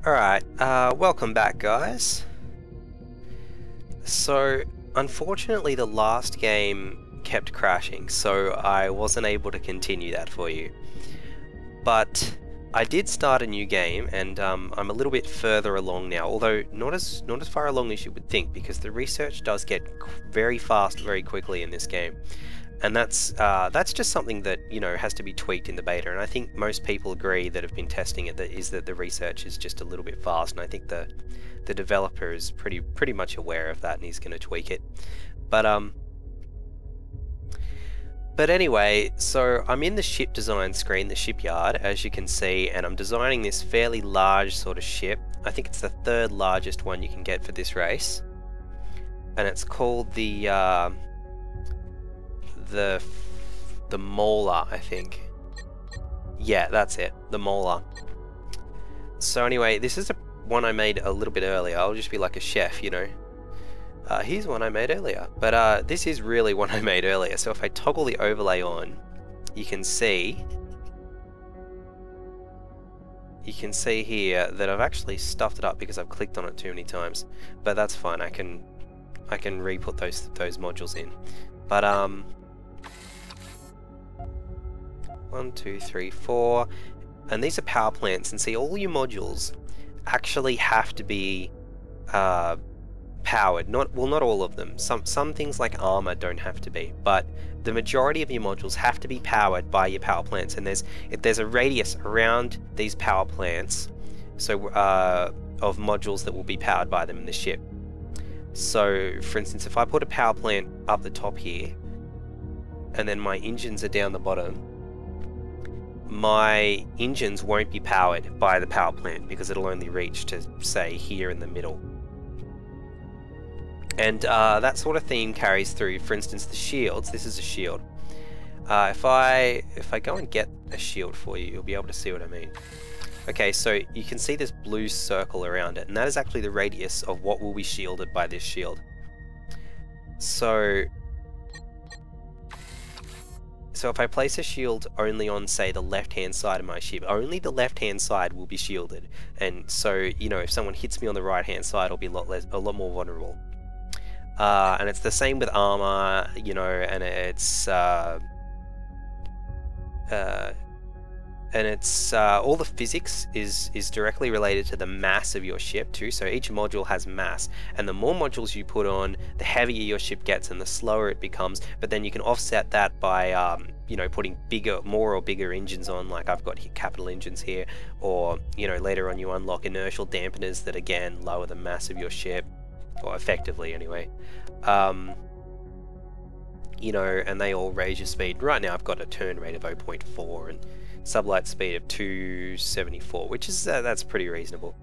Alright, welcome back guys. So, unfortunately the last game kept crashing, so I wasn't able to continue that for you. But I did start a new game, and I'm a little bit further along now, although not as far along as you would think, because the research does get very fast very quickly in this game. And that's just something that, you know, has to be tweaked in the beta, and I think most people agree that have been testing it that the research is just a little bit fast, and I think the developer is pretty much aware of that, and he's going to tweak it. But anyway, so I'm in the ship design screen, the shipyard, as you can see, and I'm designing this fairly large sort of ship. I think it's the third largest one you can get for this race, and it's called the Mauler, I think. Yeah, that's it, the Mauler. So anyway, this is one I made a little bit earlier. I'll just be like a chef, you know. Here's one I made earlier, but this is really one I made earlier. So if I toggle the overlay on, you can see here that I've actually stuffed it up because I've clicked on it too many times. But that's fine. I can re-put those modules in. But 1, 2, 3, 4, and these are power plants. And see, all your modules actually have to be powered. Not all of them. Some things like armor don't have to be, but the majority of your modules have to be powered by your power plants. And there's a radius around these power plants, so of modules that will be powered by them in the ship. So, for instance, if I put a power plant up the top here, and then my engines are down the bottom, my engines won't be powered by the power plant because it'll only reach to, say, here in the middle. And that sort of theme carries through. For instance, the shields. This is a shield. If I go and get a shield for you, you'll be able to see what I mean. Okay, so you can see this blue circle around it, and that is actually the radius of what will be shielded by this shield. So if I place a shield only on, say, the left-hand side of my ship, only the left-hand side will be shielded. And so, you know, if someone hits me on the right-hand side, I'll be a lot more vulnerable. And it's the same with armor, you know, and it's all the physics is directly related to the mass of your ship too. So each module has mass, and the more modules you put on, the heavier your ship gets and the slower it becomes. But then you can offset that by you know, putting more or bigger engines on, like I've got capital engines here, or, you know, later on you unlock inertial dampeners that again lower the mass of your ship, or effectively anyway. You know, and they all raise your speed. Right now I've got a turn rate of 0.4 and sublight speed of 274, which is that's pretty reasonable.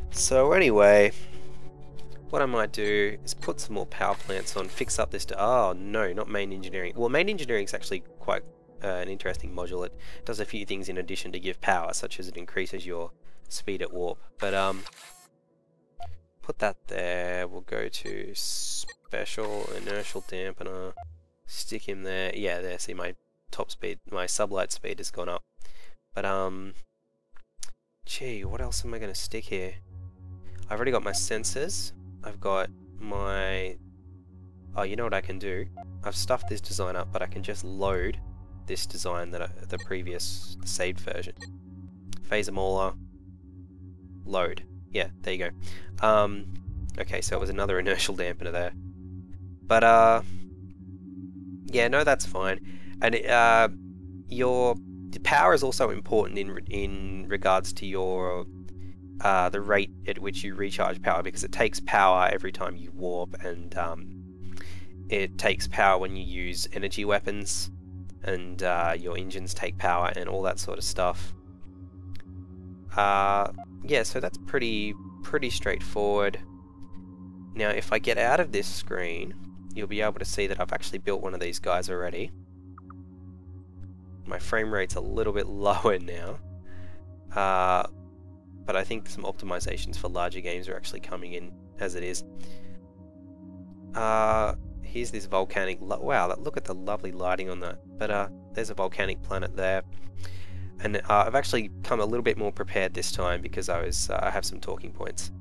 So anyway, what I might do is put some more power plants on, fix up this. Oh no, not main engineering. Well, main engineering is actually quite an interesting module. It does a few things in addition to give power, such as it increases your speed at warp. But put that there. We'll go to special inertial dampener. Stick him there. Yeah, there. See, my top speed, my sublight speed has gone up. But gee, what else am I going to stick here? I've already got my sensors. I've got my... Oh, you know what I can do? I've stuffed this design up, but I can just load this design that the previous saved version. Phaser Mauler. Load. Yeah, there you go. Okay, so it was another inertial dampener there. But yeah, no, that's fine. And the power is also important in regards to your the rate at which you recharge power, because it takes power every time you warp, and it takes power when you use energy weapons, and your engines take power and all that sort of stuff. Yeah, so that's pretty straightforward. Now, if I get out of this screen, you'll be able to see that I've actually built one of these guys already. My frame rate's a little bit lower now, but I think some optimizations for larger games are actually coming in as it is. Here's this volcanic... Wow, look at the lovely lighting on that. But there's a volcanic planet there. And I've actually come a little bit more prepared this time because I have some talking points.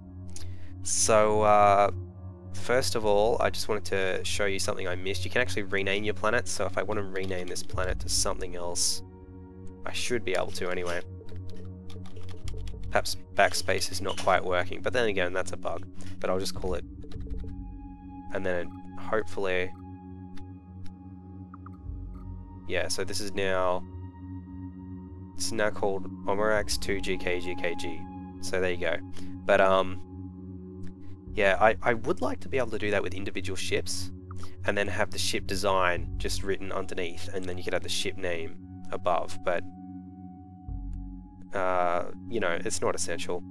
So first of all, I just wanted to show you something I missed. You can actually rename your planets, so if I want to rename this planet to something else, I should be able to anyway. Perhaps backspace is not quite working, but then again, that's a bug. But I'll just call it, and then hopefully, yeah, so this is now, it's now called Omerax 2GKGKG. So there you go. But yeah, I would like to be able to do that with individual ships, and then have the ship design just written underneath, and then you could have the ship name above, but you know, it's not essential.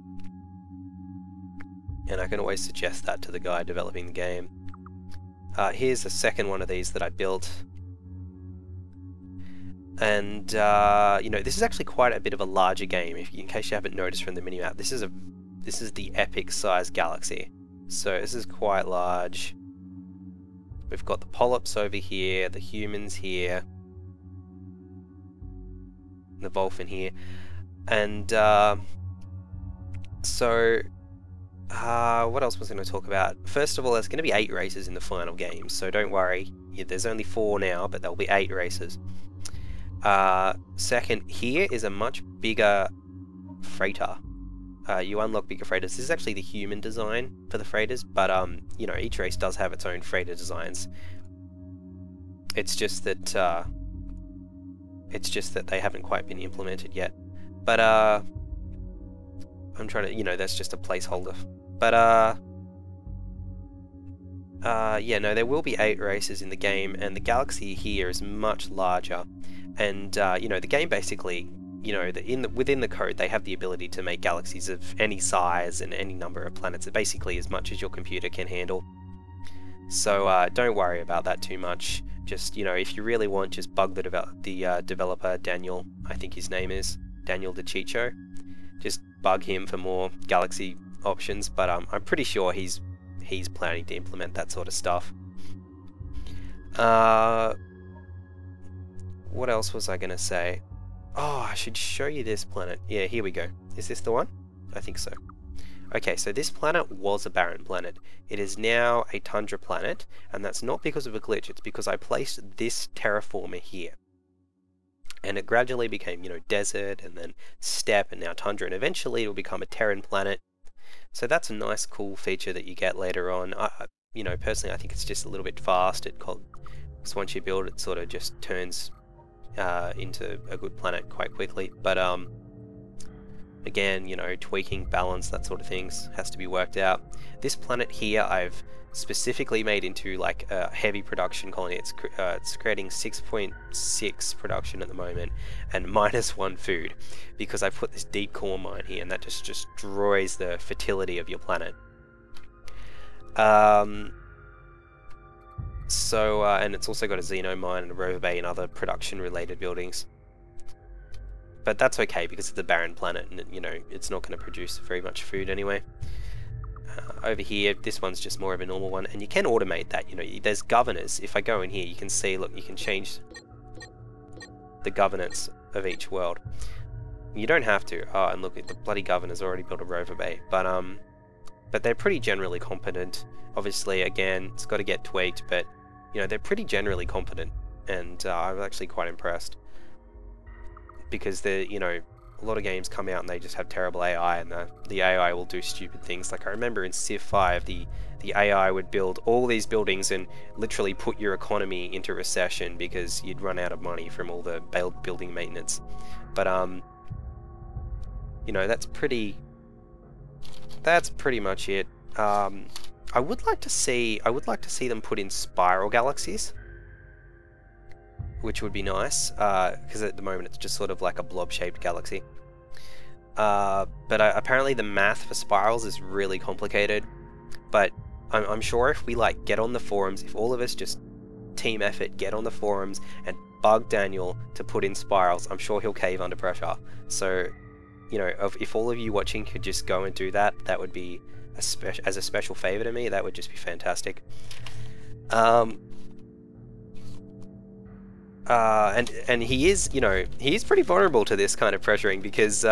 And I can always suggest that to the guy developing the game. Here's a second one of these that I built. And, you know, this is actually quite a bit of a larger game, in case you haven't noticed from the minimap. This is the epic size galaxy. So this is quite large. We've got the polyps over here, the humans here, the Vulcan here. And so what else was I going to talk about? First of all, there's going to be 8 races in the final game, so don't worry. Yeah, there's only 4 now, but there'll be 8 races. Second, here is a much bigger freighter. You unlock bigger freighters. This is actually the human design for the freighters, but you know, each race does have its own freighter designs. It's just that they haven't quite been implemented yet. But I'm trying to, you know, that's just a placeholder. But yeah, no, there will be 8 races in the game, and the galaxy here is much larger. And you know, the game basically, you know, within the code, they have the ability to make galaxies of any size and any number of planets, basically as much as your computer can handle. So don't worry about that too much. Just, you know, if you really want, just bug the developer, Daniel, I think his name is, Daniel DeCiccio. Just bug him for more galaxy options, but I'm pretty sure he's planning to implement that sort of stuff. What else was I going to say? Oh, I should show you this planet. Yeah, here we go. Is this the one? I think so. Okay, so this planet was a barren planet. It is now a tundra planet, and that's not because of a glitch, it's because I placed this terraformer here. And it gradually became, you know, desert, and then steppe, and now tundra, and eventually it will become a Terran planet. So that's a nice, cool feature that you get later on. You know, personally, I think it's just a little bit fast. Because once you build it, sort of just turns into a good planet quite quickly. But again, you know, tweaking, balance, that sort of things has to be worked out. This planet here, I've specifically made into like a heavy production colony. It's creating 6.6 production at the moment, and -1 food, because I put this deep core mine here, and that just destroys the fertility of your planet. So and it's also got a Xeno mine and a rover bay and other production related buildings. But that's okay, because it's a barren planet, and you know, it's not going to produce very much food anyway. Over here, this one's just more of a normal one, and you can automate that. You know, there's governors. If I go in here, you can see, look, you can change the governance of each world. You don't have to. Oh, and look, the bloody governor's already built a rover bay. But they're pretty generally competent. Obviously, again, it's got to get tweaked, but you know, they're pretty generally competent, and I'm actually quite impressed. Because they're, you know, a lot of games come out and they just have terrible AI, and the AI will do stupid things. Like I remember in Civ 5, the AI would build all these buildings and literally put your economy into recession because you'd run out of money from all the building maintenance. But you know, that's pretty much it. I would like to see them put in spiral galaxies, which would be nice, because at the moment it's just sort of like a blob-shaped galaxy. But apparently the math for spirals is really complicated, but I'm sure if we like get on the forums, if all of us just team effort, get on the forums and bug Daniel to put in spirals, I'm sure he'll cave under pressure. So, you know, if all of you watching could just go and do that, that would be as a special favor to me. That would just be fantastic. and he is, you know, he is pretty vulnerable to this kind of pressuring because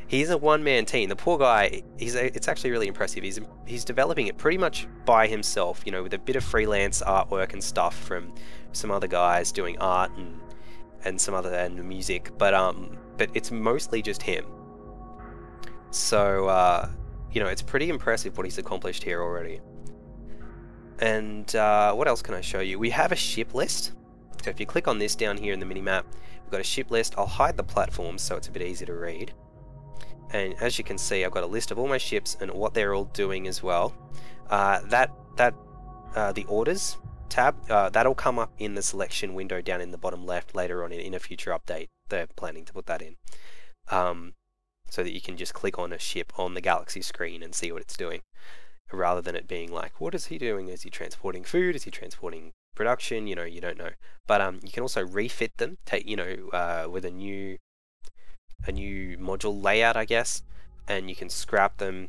he's a one-man team. The poor guy, it's actually really impressive. He's developing it pretty much by himself, you know, with a bit of freelance artwork and stuff from some other guys doing art and some other and music, but it's mostly just him. So you know, it's pretty impressive what he's accomplished here already. And what else can I show you? We have a ship list. So if you click on this down here in the minimap, we've got a ship list. I'll hide the platforms so it's a bit easier to read. And as you can see, I've got a list of all my ships and what they're all doing as well. The orders tab, that'll come up in the selection window down in the bottom left later on in a future update. They're planning to put that in. So that you can just click on a ship on the Galaxy screen and see what it's doing, rather than it being like, what is he doing? Is he transporting food? Is he transporting production? You know, you don't know. But you can also refit them, with a new module layout, I guess, and you can scrap them